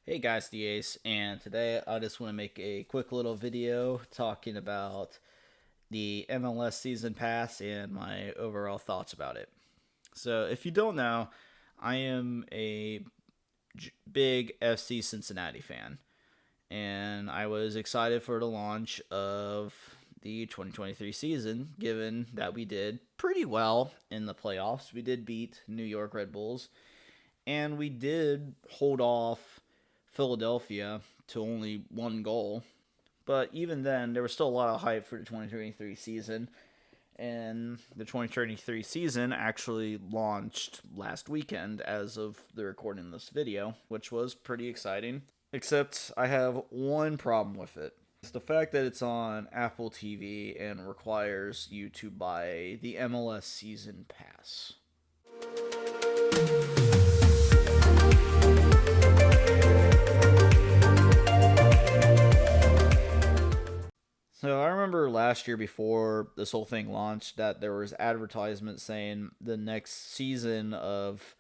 Hey guys, the Ace, and today I just want to make a quick little video talking about the MLS Season Pass and my overall thoughts about it. So, if you don't know, I am a big FC Cincinnati fan, and I was excited for the launch of the 2023 season, given that we did pretty well in the playoffs. We did beat New York Red Bulls, and we did hold off Philadelphia to only one goal. But even then, there was still a lot of hype for the 2023 season. And the 2023 season actually launched last weekend as of the recording of this video, which was pretty exciting. Except I have one problem with it. It's the fact that it's on Apple TV and requires you to buy the MLS Season Pass. So I remember last year before this whole thing launched that there was advertisements saying the next season of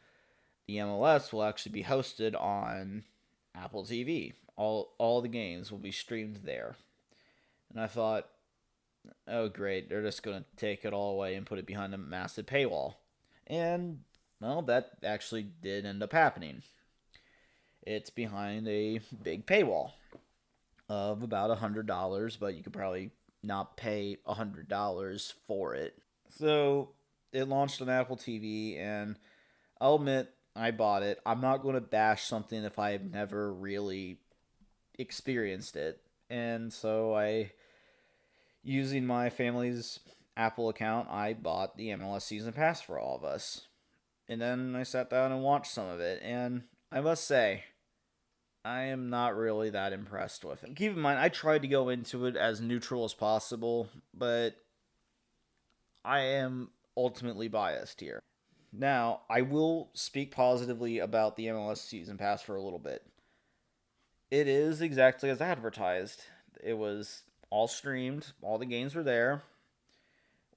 the MLS will actually be hosted on Apple TV. All the games will be streamed there. And I thought, oh great, they're just gonna take it all away and put it behind a massive paywall. And well, that actually did end up happening. It's behind a big paywall of about $100, but you could probably not pay $100 for it. So it launched on Apple TV, and I'll admit I bought it. I'm not going to bash something if I've never really experienced it. And so using my family's Apple account, I bought the MLS Season Pass for all of us. And then I sat down and watched some of it, and I must say, I am not really that impressed with it. Keep in mind, I tried to go into it as neutral as possible, but I am ultimately biased here. Now, I will speak positively about the MLS Season Pass for a little bit. It is exactly as advertised. It was all streamed, all the games were there,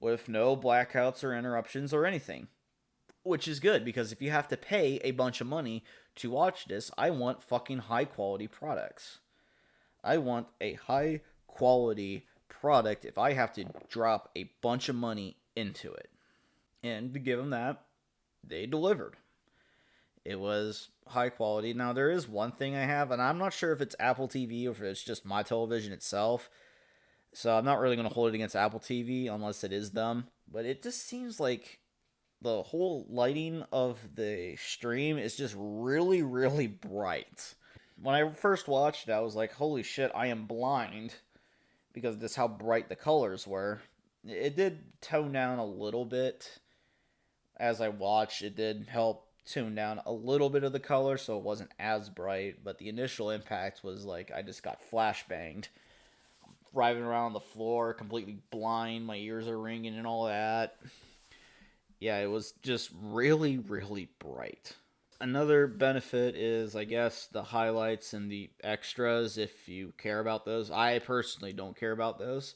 with no blackouts or interruptions or anything. Which is good, because if you have to pay a bunch of money to watch this, I want fucking high quality products. I want a high quality product if I have to drop a bunch of money into it. And to give them that, they delivered. It was high quality. Now, there is one thing I have, and I'm not sure if it's Apple TV or if it's just my television itself. So I'm not really going to hold it against Apple TV unless it is them. But it just seems like the whole lighting of the stream is just really, really bright. When I first watched it, I was like, holy shit, I am blind, because that's how bright the colors were. It did tone down a little bit as I watched. It did help tune down a little bit of the color, so it wasn't as bright, but the initial impact was like I just got flashbanged. Driving around the floor, completely blind, my ears are ringing and all that. Yeah, it was just really, really bright. Another benefit is, I guess, the highlights and the extras, if you care about those. I personally don't care about those.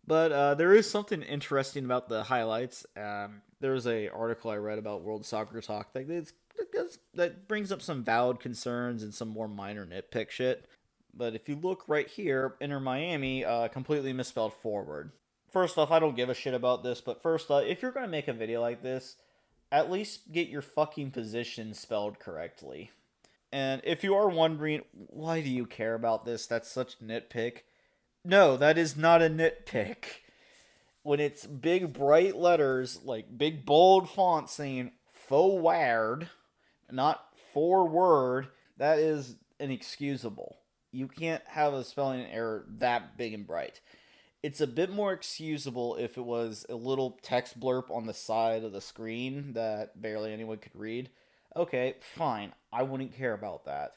But there is something interesting about the highlights. There was an article I read about World Soccer Talk that brings up some valid concerns and some more minor nitpick shit. But if you look right here, Inter Miami completely misspelled forward. First off, I don't give a shit about this, but first off, if you're going to make a video like this, at least get your fucking position spelled correctly. And if you are wondering, why do you care about this? That's such nitpick. No, that is not a nitpick. When it's big bright letters, like big bold font saying forward, not forward, that is inexcusable. You can't have a spelling error that big and bright. It's a bit more excusable if it was a little text blurb on the side of the screen that barely anyone could read. Okay, fine. I wouldn't care about that.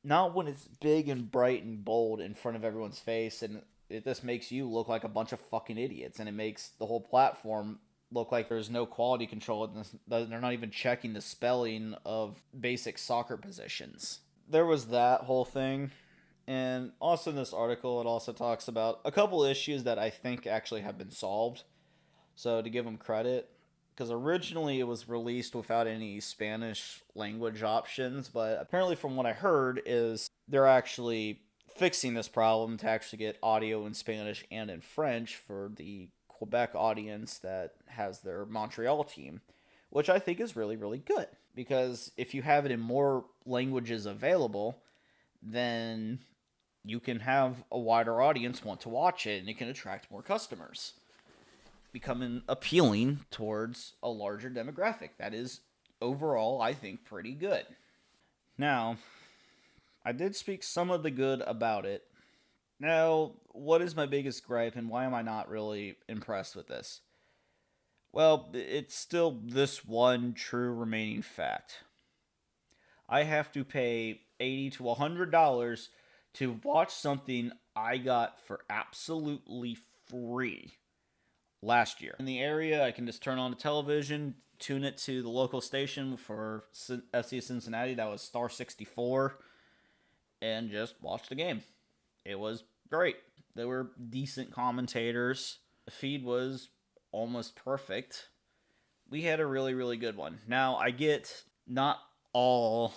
Not when it's big and bright and bold in front of everyone's face, and it just makes you look like a bunch of fucking idiots, and it makes the whole platform look like there's no quality control, and they're not even checking the spelling of basic soccer positions. There was that whole thing. And also in this article, it also talks about a couple issues that I think actually have been solved. So to give them credit, because originally it was released without any Spanish language options, but apparently from what I heard is they're actually fixing this problem to actually get audio in Spanish and in French for the Quebec audience that has their Montreal team, which I think is really, really good. Because if you have it in more languages available, then you can have a wider audience want to watch it and it can attract more customers, becoming appealing towards a larger demographic. That is overall, I think, pretty good. Now, I did speak some of the good about it. Now, what is my biggest gripe and why am I not really impressed with this? Well, it's still this one true remaining fact. I have to pay $80 to $100 to watch something I got for absolutely free last year. In the area, I can just turn on the television, tune it to the local station for FC Cincinnati, that was Star 64, and just watch the game. It was great. There were decent commentators. The feed was almost perfect. We had a really, really good one. Now, I get not all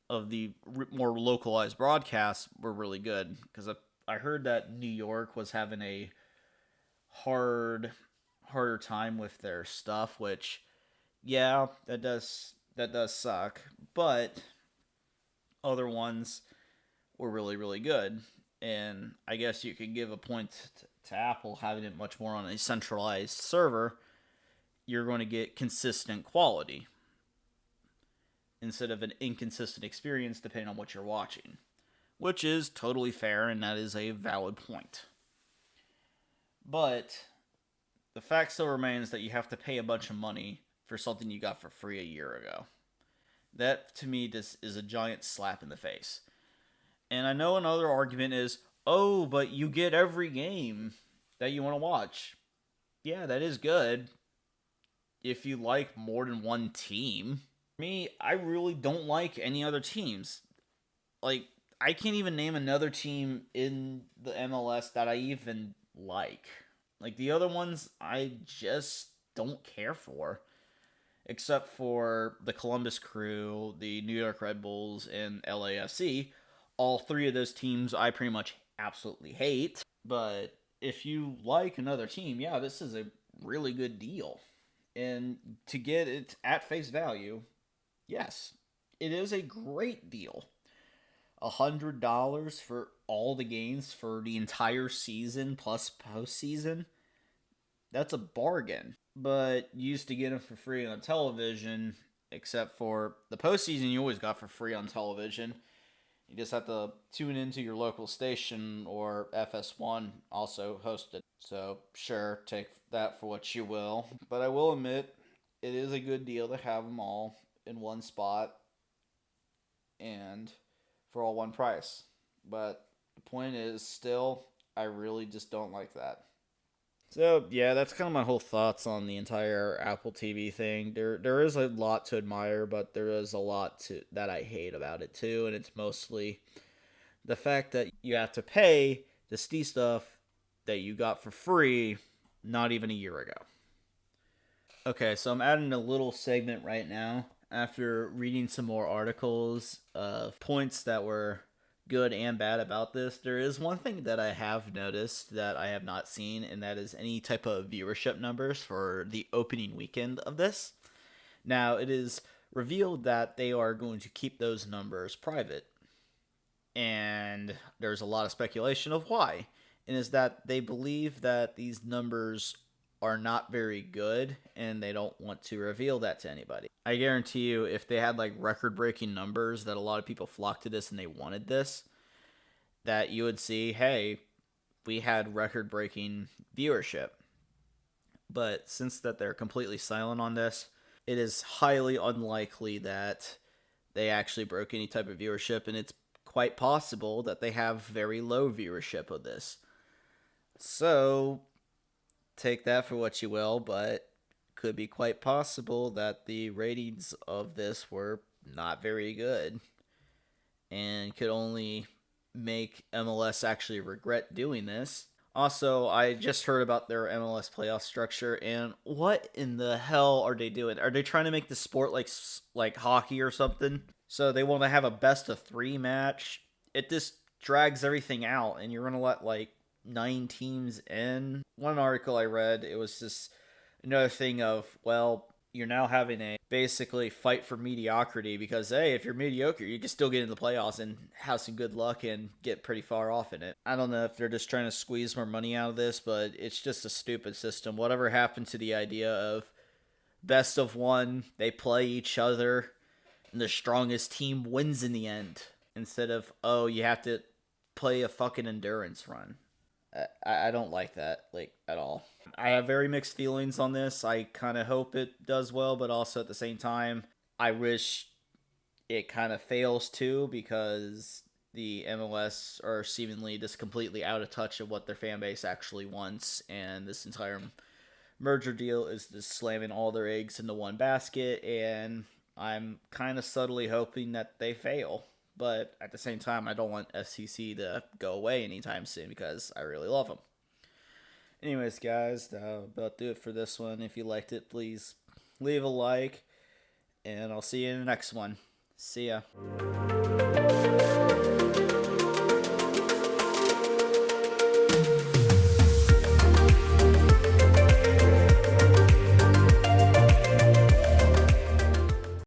of the more localized broadcasts were really good, because I heard that New York was having a harder time with their stuff, which, yeah, that does suck, but other ones were really, really good. And I guess you could give a point to Apple having it much more on a centralized server. You're going to get consistent quality instead of an inconsistent experience depending on what you're watching, which is totally fair, and that is a valid point. But the fact still remains that you have to pay a bunch of money for something you got for free a year ago. That, to me, this is a giant slap in the face. And I know another argument is, oh, but you get every game that you want to watch. Yeah, that is good if you like more than one team. Me, I really don't like any other teams. Like, I can't even name another team in the MLS that I even like. Like, the other ones, I just don't care for. Except for the Columbus Crew, the New York Red Bulls, and LAFC. All three of those teams I pretty much absolutely hate. But if you like another team, yeah, this is a really good deal. And to get it at face value, yes, it is a great deal. $100 for all the games for the entire season plus postseason. That's a bargain. But you used to get them for free on television, except for the postseason you always got for free on television. You just have to tune into your local station, or FS1 also hosted. So sure, take that for what you will. But I will admit, it is a good deal to have them all in one spot and for all one price. But the point is still, I really just don't like that. So yeah, that's kind of my whole thoughts on the entire Apple TV thing. There is a lot to admire, but there is a lot that I hate about it too, and it's mostly the fact that you have to pay to see stuff that you got for free not even a year ago. Okay, so I'm adding a little segment right now after reading some more articles of points that were good and bad about this. There is one thing that I have noticed that I have not seen, and that is any type of viewership numbers for the opening weekend of this. Now, it is revealed that they are going to keep those numbers private, and there's a lot of speculation of why, and is that they believe that these numbers are not very good, and they don't want to reveal that to anybody. I guarantee you, if they had like record-breaking numbers that a lot of people flocked to this and they wanted this, that you would see, hey, we had record-breaking viewership. But since that they're completely silent on this, it is highly unlikely that they actually broke any type of viewership, and it's quite possible that they have very low viewership of this. So take that for what you will, but could be quite possible that the ratings of this were not very good and could only make MLS actually regret doing this. Also, I just heard about their MLS playoff structure, and what in the hell are they doing? Are they trying to make the sport like hockey or something? So they want to have a best of three match. It just drags everything out, and you're gonna let like 9 teams in. One article I read, it was just another thing of, well, you're now having a basically fight for mediocrity because, hey, if you're mediocre, you can still get in the playoffs and have some good luck and get pretty far off in it. I don't know if they're just trying to squeeze more money out of this, but it's just a stupid system. Whatever happened to the idea of best of one, they play each other, and the strongest team wins in the end, instead of, oh, you have to play a fucking endurance run. I don't like that, like, at all. I have very mixed feelings on this. I kind of hope it does well, but also at the same time, I wish it kind of fails too, because the MLS are seemingly just completely out of touch of what their fan base actually wants, and this entire merger deal is just slamming all their eggs into one basket, and I'm kind of subtly hoping that they fail. But at the same time, I don't want FCC to go away anytime soon because I really love them. Anyways, guys, that'll about do it for this one. If you liked it, please leave a like, and I'll see you in the next one. See ya.